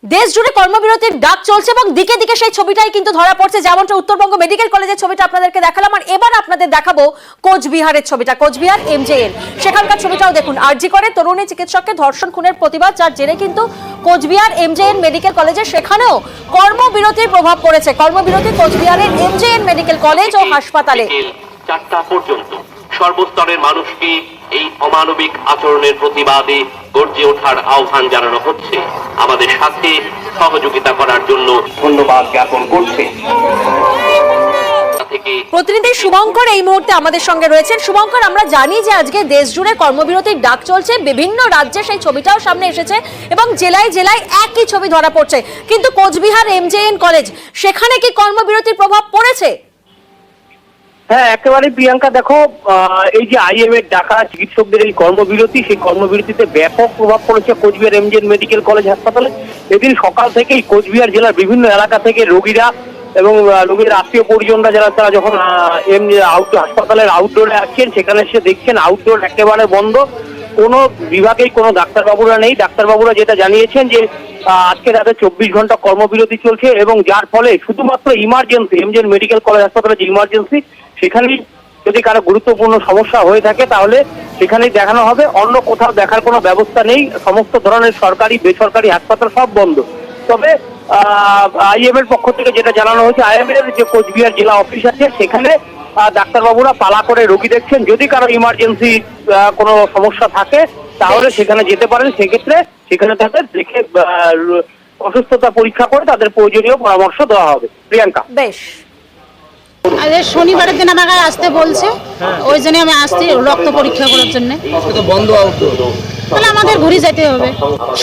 দেশ জুড়ে কর্মবিরতির ডাক চলছে এবং দিকে দিকে সেই ছবিটাই কিন্তু ধরা পড়ছে, যেমনটা উত্তরবঙ্গ মেডিকেল কলেজের ছবিটা আপনাদেরকে দেখালাম। আর এবার আপনাদের দেখাবো কোচবিহারের ছবিটা, কোচবিহার এমজেএন। সেখানকার ছবিটাও দেখুন। আরজি করে তরুণী চিকিৎসককে ধর্ষণ খুনের প্রতিবাদ, যার জেরে কিন্তু কোচবিহার এমজেএন মেডিকেল কলেজে সেখানেও কর্মবিরতির প্রভাব পড়েছে। কর্মবিরতি কোচবিহারের এমজেএন মেডিকেল কলেজ ও হাসপাতালে 4টা পর্যন্ত সর্বস্তরের মানুষকে এই অমানবিক আচরণের প্রতিবাদে গর্জে ওঠার আহ্বান জানানো হচ্ছে। আমাদের সাথে সহযোগিতা করার জন্য ধন্যবাদ জ্ঞাপন করছে। প্রতিনিধি শুভঙ্কর এই মুহূর্তে আমাদের সঙ্গে রয়েছেন। শুভঙ্কর, আমরা জানি যে আজকে দেশ জুড়ে কর্মবিরতির ডাক চলছে, বিভিন্ন রাজ্যে সেই ছবিটাও সামনে এসেছে এবং জেলায় জেলায় একই ছবি ধরা পড়ছে, কিন্তু কোচবিহার এমজেএন কলেজ, সেখানে কি কর্মবিরতির প্রভাব পড়েছে? হ্যাঁ, একেবারে প্রিয়াঙ্কা, দেখো, এই যে আইএম এর ডাকা চিকিৎসকদের এই কর্মবিরতি, সেই কর্মবিরতিতে ব্যাপক প্রভাব পড়েছে কোচবিহার এমজেএন মেডিকেল কলেজ হাসপাতালে। এদিন সকাল থেকেই কোচবিহার জেলার বিভিন্ন এলাকা থেকে রোগীরা এবং রোগীর আত্মীয় পরিজনরা যারা, তারা যখন হাসপাতালের আউটডোরে আসছেন, সেখানে এসে দেখছেন আউটডোর একেবারে বন্ধ, কোনো বিভাগেই কোনো ডাক্তারবাবুরা নেই। ডাক্তারবাবুরা যেটা জানিয়েছেন যে আজকে রাতে 24 ঘন্টা কর্মবিরতি চলছে এবং যার ফলে শুধুমাত্র ইমার্জেন্সি, এমজেএন মেডিকেল কলেজ হাসপাতালে যে ইমার্জেন্সি, সেখানেই যদি কারো গুরুত্বপূর্ণ সমস্যা হয়ে থাকে তাহলে সেখানেই দেখানো হবে। অন্য কোথাও দেখার কোনো ব্যবস্থা নেই। সমস্ত ধরনের সরকারি বেসরকারি হাসপাতাল সব বন্ধ। তবে আইএম এর পক্ষ থেকে যেটা জানানো হয়েছে, আইএম এর যে কোচবিহার জেলা অফিস আছে, সেখানে ডাক্তারবাবুরা পালা করে রোগী দেখছেন। যদি কারো ইমার্জেন্সি কোনো সমস্যা থাকে তাহলে সেখানে যেতে পারেন। সেক্ষেত্রে সেখানে তাদের দেখে অসুস্থতা পরীক্ষা করে তাদের প্রয়োজনীয় পরামর্শ দেওয়া হবে। প্রিয়াঙ্কা, বেশ। আজ শনিবারের দিন আমাকে আসতে বলছে, ওই জন্য আমি আসছি রক্ত পরীক্ষা করার জন্য। তাহলে আমাদের ঘুরে যেতে হবে।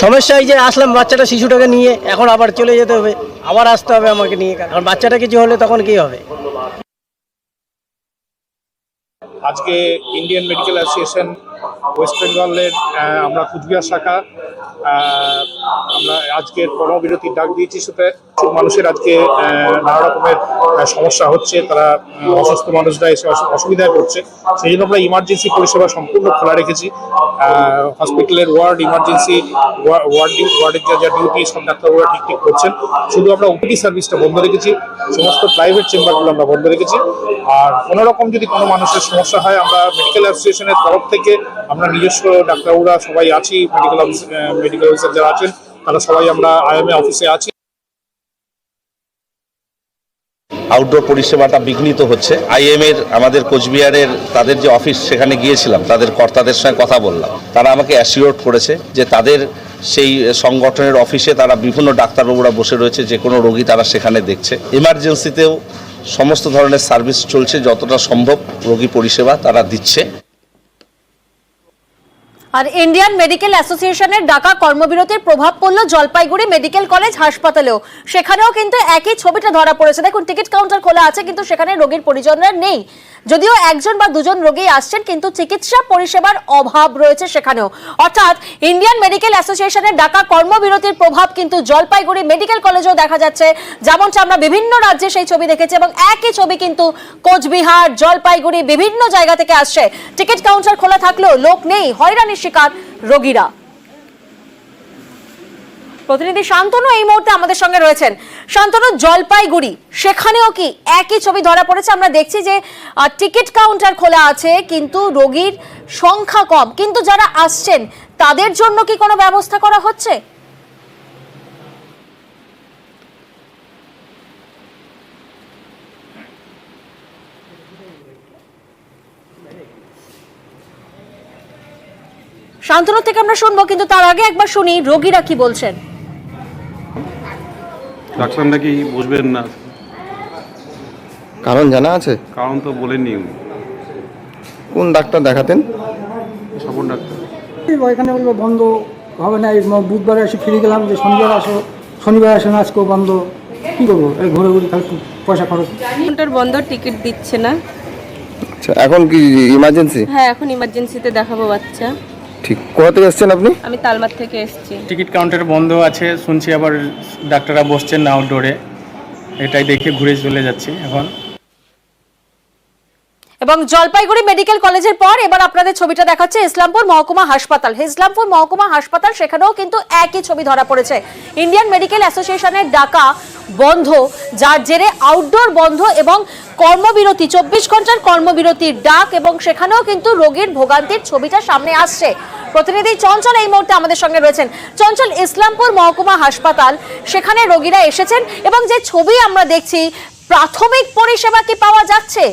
সমস্যা এই যে আসলাম বাচ্চাটা শিশুটাকে নিয়ে, এখন আবার চলে যেতে হবে, আবার আসতে হবে আমাকে নিয়ে, কারণ বাচ্চাটা কিছু হলে তখন কি হবে। আজকে ইন্ডিয়ান মেডিকেল অ্যাসোসিয়েশন ওয়েস্ট বেঙ্গলের আমরা কুচবিহার শাখা আমরা আজকে কর্মবিরতির ডাক দিয়েছি। সেটা মানুষের আজকে নানা রকমের সমস্যা হচ্ছে, তারা অসুস্থ মানুষরা এসে অসুবিধায় পড়ছে। সেই জন্য আমরা ইমার্জেন্সি পরিষেবা সম্পূর্ণ খোলা রেখেছি। হসপিটালের ওয়ার্ড, ইমার্জেন্সি ওয়ার্ডের যা ডিউটি, সব ডাক্তারবাবুরা ঠিক করছেন। শুধু আমরা ওপিডি সার্ভিসটা বন্ধ রেখেছি, সমস্ত প্রাইভেট চেম্বারগুলো আমরা বন্ধ রেখেছি। আর কোনো রকম যদি কোনো মানুষের সমস্যা হয়, আমরা মেডিকেল অ্যাসোসিয়েশনের তরফ থেকে আমরা নিজস্ব ডাক্তারবাবুরা সবাই আছি, মেডিকেল অফিসার যারা আছেন তারা সবাই আমরা আইএমএ অফিসে আছি। আউটডোর পরিষেবাটা বিঘ্নিত হচ্ছে। আইএমের আমাদের কোচবিহারের তাদের যে অফিস, সেখানে গিয়েছিলাম, তাদের কর্তাদের সঙ্গে কথা বললাম। তারা আমাকে অ্যাসিওর করেছে যে তাদের সেই সংগঠনের অফিসে তারা বিভিন্ন ডাক্তারবাবুরা বসে রয়েছে, যে কোনো রোগী তারা সেখানে দেখছে। ইমার্জেন্সিতেও সমস্ত ধরনের সার্ভিস চলছে, যতটা সম্ভব রোগী পরিষেবা তারা দিচ্ছে। আর ইন্ডিয়ান মেডিকেল অ্যাসোসিয়েশনের ডাকা কর্মবিরতির প্রভাব পড়লো জলপাইগুড়ি মেডিকেল কলেজ হাসপাতালেও। সেখানেও কিন্তু একই ছবিটা ধরা পড়েছে। দেখুন, টিকিট কাউন্টার খোলা আছে, কিন্তু সেখানে রোগীর পরিজনরা নেই। যদিও একজন বা দুজন রোগী আসছেন, কিন্তু চিকিৎসা পরিষেবার অভাব রয়েছে সেখানেও। অর্থাৎ ইন্ডিয়ান মেডিকেল অ্যাসোসিয়েশনের ডাকা কর্মবিরতির প্রভাব কিন্তু জলপাইগুড়ি মেডিকেল কলেজেও দেখা যাচ্ছে, যেমনটা আমরা বিভিন্ন রাজ্যে সেই ছবি দেখেছি। এবং একই ছবি কিন্তু কোচবিহার, জলপাইগুড়ি বিভিন্ন জায়গা থেকে আসছে। টিকিট কাউন্টার খোলা থাকলেও লোক নেই, হয়রানির শিকার রোগীরা। প্রতিনিধি শান্তনু এই মুহূর্তে আমাদের সঙ্গে রয়েছেন। শান্তনু, জলপাইগুড়ি সেখানেও কি একই ছবি ধরা পড়েছে? আমরা দেখছি যে টিকিট কাউন্টার খোলা আছে, কিন্তু রোগীর সংখ্যা কম, কিন্তু যারা আসছেন তাদের জন্য কি কোনো ব্যবস্থা করা হচ্ছে? শান্তনু থেকে আমরা শুনবো, কিন্তু তার আগে একবার শুনি রোগীরা কি বলছেন। ডাক্তার নাকি বুঝবেন না, কারণ জানা আছে? কারণ তো বলেননি। কোন ডাক্তার দেখাতেন? স্বপন ডাক্তার। এখানে বলবো বন্ধ হবে না, বুধবারে এসে ফিরে গেলাম যে শনিবার আসে না, আজকেও বন্ধ। কি করবো, এই ঘুরে ঘুরে খালি পয়সা খরচ। কাউন্টার বন্ধ, টিকিট দিচ্ছে না। আচ্ছা, এখন কি ইমার্জেন্সি? হ্যাঁ, এখন ইমার্জেন্সিতে দেখাবো বাচ্চা। ঠিক, কোথা থেকে এসেছেন আপনি? আমি তালমার থেকে এসেছি। টিকিট কাউন্টার বন্ধ আছে শুনছি, আবার ডাক্তাররা বসছেন না আউটডোরে, এটাই দেখে ঘুরে চলে যাচ্ছি এখন। এবং জলপাইগুড়ি মেডিকেল কলেজের পর এবার আপনাদের ছবিটা দেখাচ্ছে ইসলামপুর মহকুমা হাসপাতাল। ইসলামপুর মহকুমা হাসপাতাল, সেখানেও কিন্তু একই ছবি ধরা পড়েছে। ইন্ডিয়ান মেডিকেল অ্যাসোসিয়েশনের ডাকা বন্ধ, যার জেরে আউটডোর বন্ধ এবং কর্মবিরতি, 24 ঘন্টার কর্মবিরতির ডাক, এবং সেখানেও কিন্তু রোগীর ভোগান্তির ছবিটা সামনে আসছে। প্রতিনিধি চঞ্চল এই মুহূর্তে আমাদের সঙ্গে রয়েছেন। চঞ্চল, ইসলামপুর মহকুমা হাসপাতাল, সেখানে রোগীরা এসেছেন এবং যে ছবি আমরা দেখছি, প্রাথমিক পরিষেবা কি পাওয়া যাচ্ছে?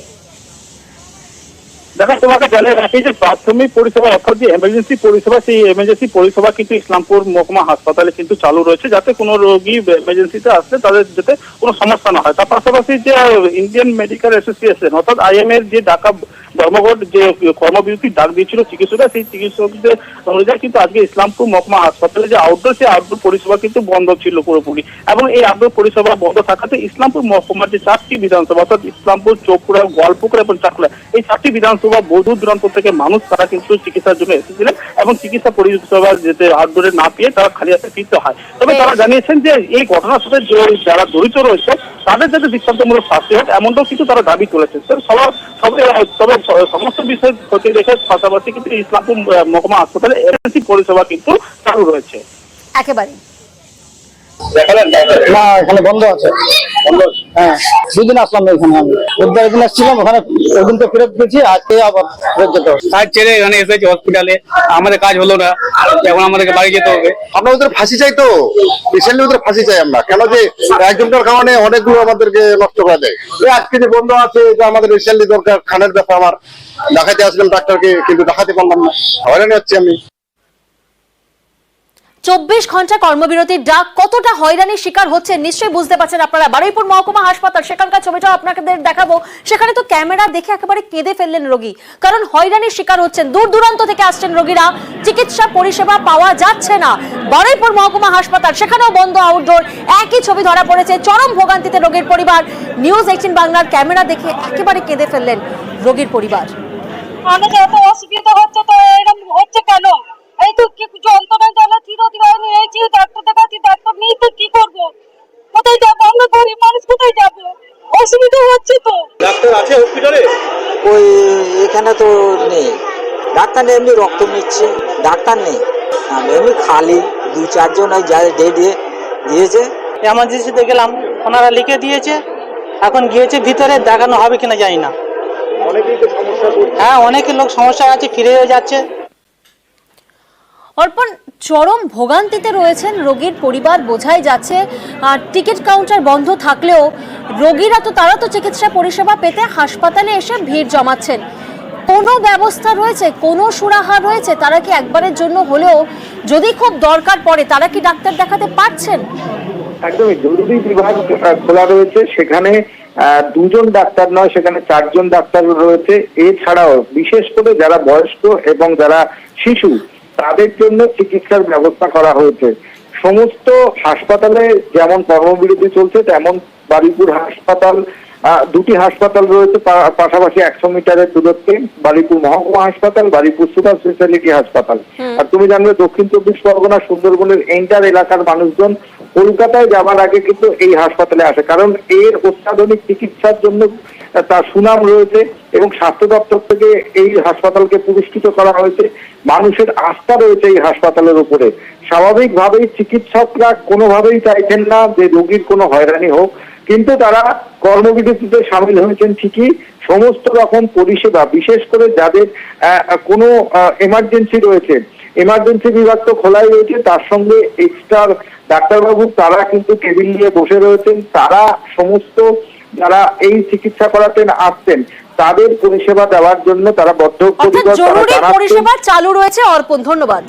দেখো, তোমাকে জানিয়ে রাখি যে প্রাথমিক পরিষেবা অর্থাৎ যে এমার্জেন্সি পরিষেবা, সেই এমার্জেন্সি পরিষেবা কিন্তু ইসলামপুর মহকুমা হাসপাতালে কিন্তু চালু রয়েছে, যাতে কোনো রোগী এমার্জেন্সিতে আসলে তাদের যাতে কোনো সমস্যা না হয়। তার পাশাপাশি যে ইন্ডিয়ান মেডিকেল অ্যাসোসিয়েশন অর্থাৎ IM এর যে ডাকা ধর্মঘট যে কর্মবিরতির ডাক দিয়েছিল চিকিৎসকরা, সেই চিকিৎসকদের অনুযায়ী কিন্তু আজকে ইসলামপুর মহকুমা হাসপাতালে যে আউটডোর, সেই আউটডোর পরিষেবা কিন্তু বন্ধ ছিল পুরোপুরি। এবং এই আউটডোর পরিষেবা বন্ধ থাকাতে ইসলামপুর মহকুমার যে 4টি বিধানসভা অর্থাৎ ইসলামপুর, চৌপুরা, গোয়ালপুকুর এবং চাকুলা, এই 4টি বিধানসভা বহু দূরান্ত থেকে মানুষ তারা কিন্তু চিকিৎসার জন্য এসেছিলেন এবং চিকিৎসা পরিষেবা যেতে আউটডোরে না পেয়ে তারা খালি হাতে ফিরতে হয়। তবে তারা জানিয়েছেন যে এই ঘটনার সাথে যারা জড়িত রয়েছে তাদের যাতে দৃষ্টান্তমূলক শাস্তি হোক, এমনটাও কিন্তু তারা দাবি তুলেছেন। তবে সমস্ত বিষয় ক্ষতি রেখে পাশাপাশি কিন্তু ইসলামপুর মহকুমা হাসপাতালে এমার্জেন্সি পরিষেবা কিন্তু চালু রয়েছে। একেবারে না, এখানে বন্ধ আছে। হ্যাঁ, দুদিন আসলাম না এখানে, আমি বুধবার দিন আসছিলাম, ওখানে ওদিন তো ফেরত গেছি, আজকে আবার ফেরত যেতে হবে। কাজ ছেড়ে এখানে এসেছি হসপিটালে, আমাদের কাজ হলো না, এখন আমাদেরকে বাড়ি যেতে হবে। আমরা ওদের ফাঁসি চাই, তো রিসেন্টলি ওদের ফাঁসি চাই আমরা, কেন যে একজনকার কারণে অনেকগুলো আমাদেরকে নষ্ট করা যায়। আজকে যে বন্ধ আছে, এটা আমাদের রিসেন্টলি দরকার। খানের ব্যাপার, আমার দেখাতে আসলাম ডাক্তারকে, কিন্তু দেখাতে পারলাম না, হয়রানি হচ্ছে আমি। 24 ঘন্টা কর্মবিরতির ডাক কতটা হয়রানির শিকার হচ্ছে নিশ্চয়ই বুঝতে পারছেন আপনারা। বারুইপুর মহকুমা হাসপাতাল, সেখানকার ছবিটাও আপনাদের দেখাবো। সেখানে তো ক্যামেরা দেখে একেবারে কেঁদে ফেললেন রোগী, কারণ হয়রানির শিকার হচ্ছেন। দূর দূরান্ত থেকে আসছেন রোগীরা, চিকিৎসা পরিষেবা পাওয়া যাচ্ছে না। বারুইপুর মহকুমা হাসপাতাল, সেখানেও বন্ধ আউটডোর, একই ছবি ধরা পড়েছে। চরম ভোগান্তিতে রোগীর পরিবার। নিউজ 18 বাংলার ক্যামেরা দেখে একেবারে কেঁদে ফেললেন রোগীর পরিবার। অনেক এত অসুবিধা হচ্ছে, তো এরকম হচ্ছে কেন? এই তো কি যন্ত্রণা জ্বালা চিরদিন নিয়েছি, ডাক্তার দেখাচ্ছি, ডাক্তার নেই তো কি করবো? কোথায় যাবো আমরা? গরিব মানুষ কোথায় যাবো? অসুবিধা হচ্ছে তো। ডাক্তার আছে হসপিটালে? ওই এখানে তো নেই ডাক্তার, নেই, এমনি রক্ত নিচ্ছে, ডাক্তার নেই, এমনি খালি 2-4 জন ওই ডেট দিয়েছে। এমার্জেন্সিতে গেলাম, ওনারা লিখে দিয়েছে, এখন গিয়েছে ভিতরে, দেখানো হবে কিনা জানি না। হ্যাঁ, অনেক লোক সমস্যা আছে, ফিরে যাচ্ছে। অর্পণ, চরম ভোগান্তিতে রয়েছেন রোগীর পরিবার, বোঝাই যাচ্ছে। টিকিট কাউন্টার বন্ধ থাকলেও রোগীরা তো, তারা তো চিকিৎসা পরিষেবা পেতে হাসপাতালে এসে ভিড় জমাচ্ছেন। কোনো ব্যবস্থা রয়েছে, কোনো সুরাহা রয়েছে? তারা কি একবারের জন্য হলেও, যদি খুব দরকার পড়ে, তারা কি ডাক্তার দেখাতে পারছেন? একদমই জরুরি বিভাগ খোলা রয়েছে, সেখানে 2 জন ডাক্তার নয়, সেখানে 4 জন ডাক্তার রয়েছে। এছাড়াও বিশেষ করে যারা বয়স্ক এবং যারা শিশু, তাদের জন্য চিকিৎসার ব্যবস্থা করা হয়েছে। সমস্ত হাসপাতালে যেমন কর্মবিরতি চলছে, তেমন বারুইপুর হাসপাতাল, 2টি হাসপাতাল রয়েছে পাশাপাশি 100 মিটারের দূরত্বে। বারুইপুর মহকুমা হাসপাতাল, বারুইপুর সুপার স্পেশালিটি হাসপাতাল। আর তুমি জানবে দক্ষিণ 24 পরগনা সুন্দরবনের এন্টার এলাকার মানুষজন কলকাতায় যাবার আগে কিন্তু এই হাসপাতালে আসে, কারণ এর অত্যাধুনিক চিকিৎসার জন্য তার সুনাম রয়েছে এবং স্বাস্থ্য দপ্তর থেকে এই হাসপাতালকে পুরস্কৃত করা হয়েছে। মানুষের আস্থা রয়েছে এই হাসপাতালের উপরে। স্বাভাবিকভাবেই চিকিৎসকরা কোনোভাবেই চাইছেন না যে রোগীর কোনো হয়রানি হোক, কিন্তু তারা কর্মবিরতিতে সামিল হয়েছেন ঠিকই। সমস্ত রকম পরিষেবা, বিশেষ করে যাদের কোনো এমার্জেন্সি রয়েছে, এমার্জেন্সি বিভাগ তো খোলাই রয়েছে, তার সঙ্গে এক্সট্রা ডাক্তারবাবু তারা কিন্তু টেবিল নিয়ে বসে রয়েছেন। তারা সমস্ত যারা এই চিকিৎসা করাতেন আসতেন, তাদের পরিষেবা দেওয়ার জন্য তারা বদ্ধপরিকর। জরুরি পরিষেবা চালু রয়েছে। অর্পণ, ধন্যবাদ।